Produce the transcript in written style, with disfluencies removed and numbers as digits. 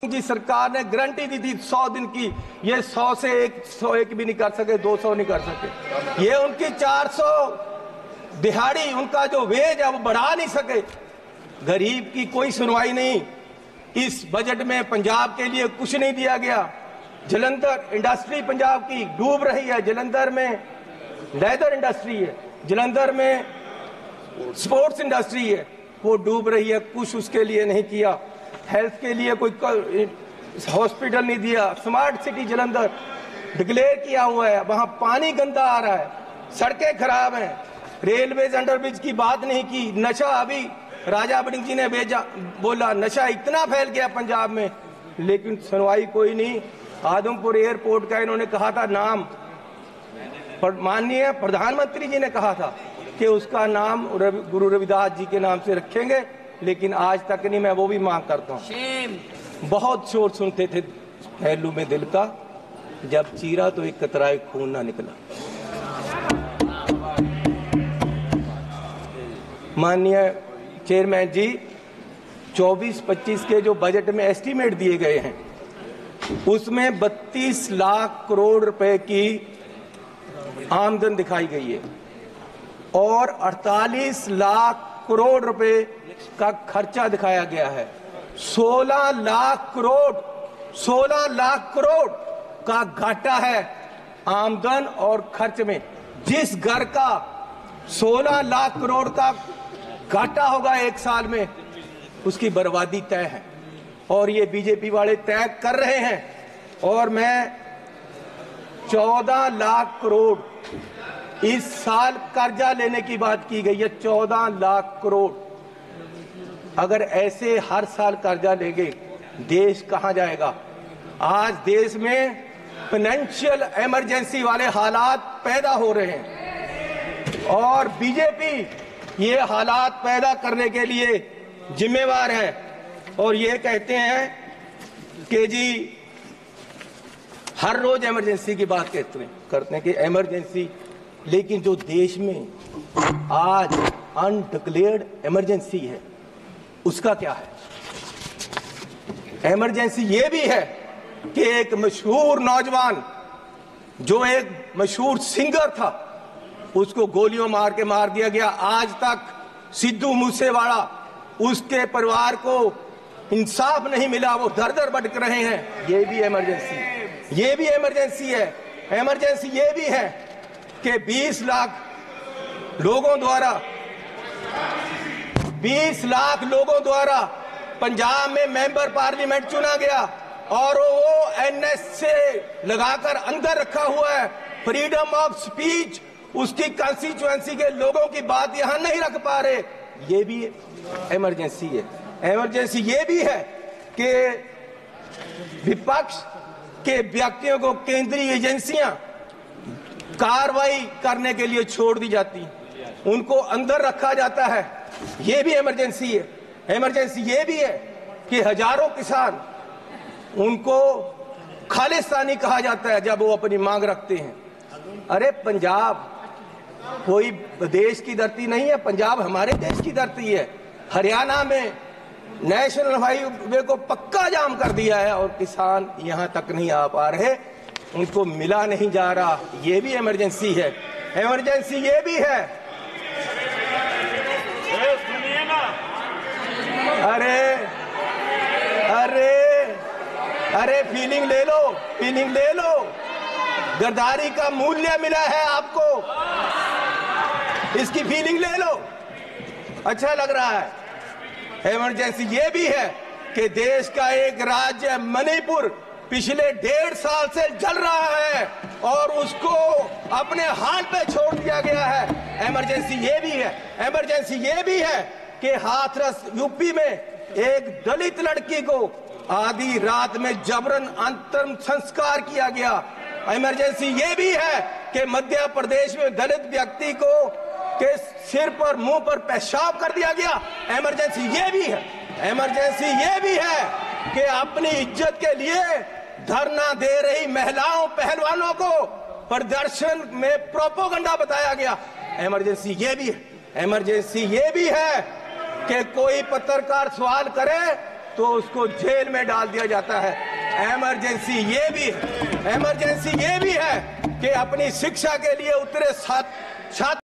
जी सरकार ने गारंटी दी थी 100 दिन की, ये 100 से 101 भी नहीं कर सके, 200 नहीं कर सके। ये उनकी 400 दिहाड़ी, उनका जो वेज है वो बढ़ा नहीं सके। गरीब की कोई सुनवाई नहीं। इस बजट में पंजाब के लिए कुछ नहीं दिया गया। जलंधर इंडस्ट्री पंजाब की डूब रही है। जलंधर में लेदर इंडस्ट्री है, जलंधर में स्पोर्ट्स इंडस्ट्री है, वो डूब रही है। कुछ उसके लिए नहीं किया। हेल्थ के लिए कोई हॉस्पिटल नहीं दिया। स्मार्ट सिटी जलंधर डिक्लेयर किया हुआ है, वहां पानी गंदा आ रहा है, सड़कें खराब हैं, रेलवेज अंडरब्रिज की बात नहीं की। नशा, अभी राजा बड़िंग जी ने बोला नशा इतना फैल गया पंजाब में, लेकिन सुनवाई कोई नहीं। आदमपुर एयरपोर्ट का इन्होंने कहा था नाम, माननीय प्रधानमंत्री जी ने कहा था कि उसका नाम गुरु रविदास जी के नाम से रखेंगे, लेकिन आज तक नहीं। मैं वो भी मांग करता हूँ। बहुत शोर सुनते थे पहलू में दिल का, जब चीरा तो एक कतराए खून ना निकला। माननीय चेयरमैन जी, 24-25 के जो बजट में एस्टीमेट दिए गए हैं, उसमें 32 लाख करोड़ रुपए की आमदन दिखाई गई है और 48 लाख करोड़ रुपए का खर्चा दिखाया गया है। 16 लाख करोड़ का घाटा है आमदन और खर्च में। जिस घर का 16 लाख करोड़ का घाटा होगा एक साल में, उसकी बर्बादी तय है और ये बीजेपी वाले तय कर रहे हैं। और मैं 14 लाख करोड़ इस साल कर्जा लेने की बात की गई है, 14 लाख करोड़। अगर ऐसे हर साल कर्जा लेंगे, देश कहां जाएगा? आज देश में फाइनेंशियल इमरजेंसी वाले हालात पैदा हो रहे हैं और बीजेपी ये हालात पैदा करने के लिए जिम्मेवार है। और ये कहते हैं कि जी हर रोज इमरजेंसी की बात करते हैं कि इमरजेंसी, लेकिन जो देश में आज अनडिक्लेयर्ड इमरजेंसी है उसका क्या है? इमरजेंसी ये भी है कि एक मशहूर नौजवान जो एक मशहूर सिंगर था, उसको गोलियों मार के मार दिया गया। आज तक सिद्धू मूसेवाला, उसके परिवार को इंसाफ नहीं मिला, वो दर दर भटक रहे हैं। ये भी इमरजेंसी, ये भी इमरजेंसी है। इमरजेंसी ये भी है कि 20 लाख लोगों द्वारा पंजाब में मेंबर पार्लियामेंट चुना गया और वो एनएस से लगाकर अंदर रखा हुआ है। फ्रीडम ऑफ स्पीच, उसकी कंस्टिट्यूएंसी के लोगों की बात यहां नहीं रख पा रहे। ये भी इमरजेंसी है। इमरजेंसी ये भी है कि विपक्ष के व्यक्तियों को केंद्रीय एजेंसियां कार्रवाई करने के लिए छोड़ दी जाती, उनको अंदर रखा जाता है। ये भी इमरजेंसी है। इमरजेंसी ये भी है कि हजारों किसान, उनको खालिस्तानी कहा जाता है जब वो अपनी मांग रखते हैं। अरे पंजाब कोई देश की धरती नहीं है, पंजाब हमारे देश की धरती है। हरियाणा में नेशनल हाईवे को पक्का जाम कर दिया है और किसान यहां तक नहीं आ पा रहे, उनको मिला नहीं जा रहा। ये भी इमरजेंसी है। इमरजेंसी ये भी है। अरे फीलिंग ले लो। गद्दारी का मूल्य मिला है आपको, इसकी फीलिंग ले लो। अच्छा लग रहा है। इमरजेंसी ये भी है कि देश का एक राज्य मणिपुर पिछले 1.5 साल से जल रहा है और उसको अपने हाल पे छोड़ दिया गया है। इमरजेंसी ये भी है। इमरजेंसी ये भी है कि हाथरस यूपी में एक दलित लड़की को आधी रात में जबरन अंतिम संस्कार किया गया। इमरजेंसी ये भी है कि मध्य प्रदेश में दलित व्यक्ति को के सिर पर, मुंह पर पेशाब कर दिया गया। इमरजेंसी ये भी है। इमरजेंसी ये भी है कि अपनी इज्जत के लिए धरना दे रही महिलाओं, पहलवानों को प्रदर्शन में प्रोपोगंडा बताया गया। इमरजेंसी ये भी है। इमरजेंसी ये भी है कि कोई पत्रकार सवाल करे तो उसको जेल में डाल दिया जाता है। इमरजेंसी ये भी है कि अपनी शिक्षा के लिए उतरे छात्र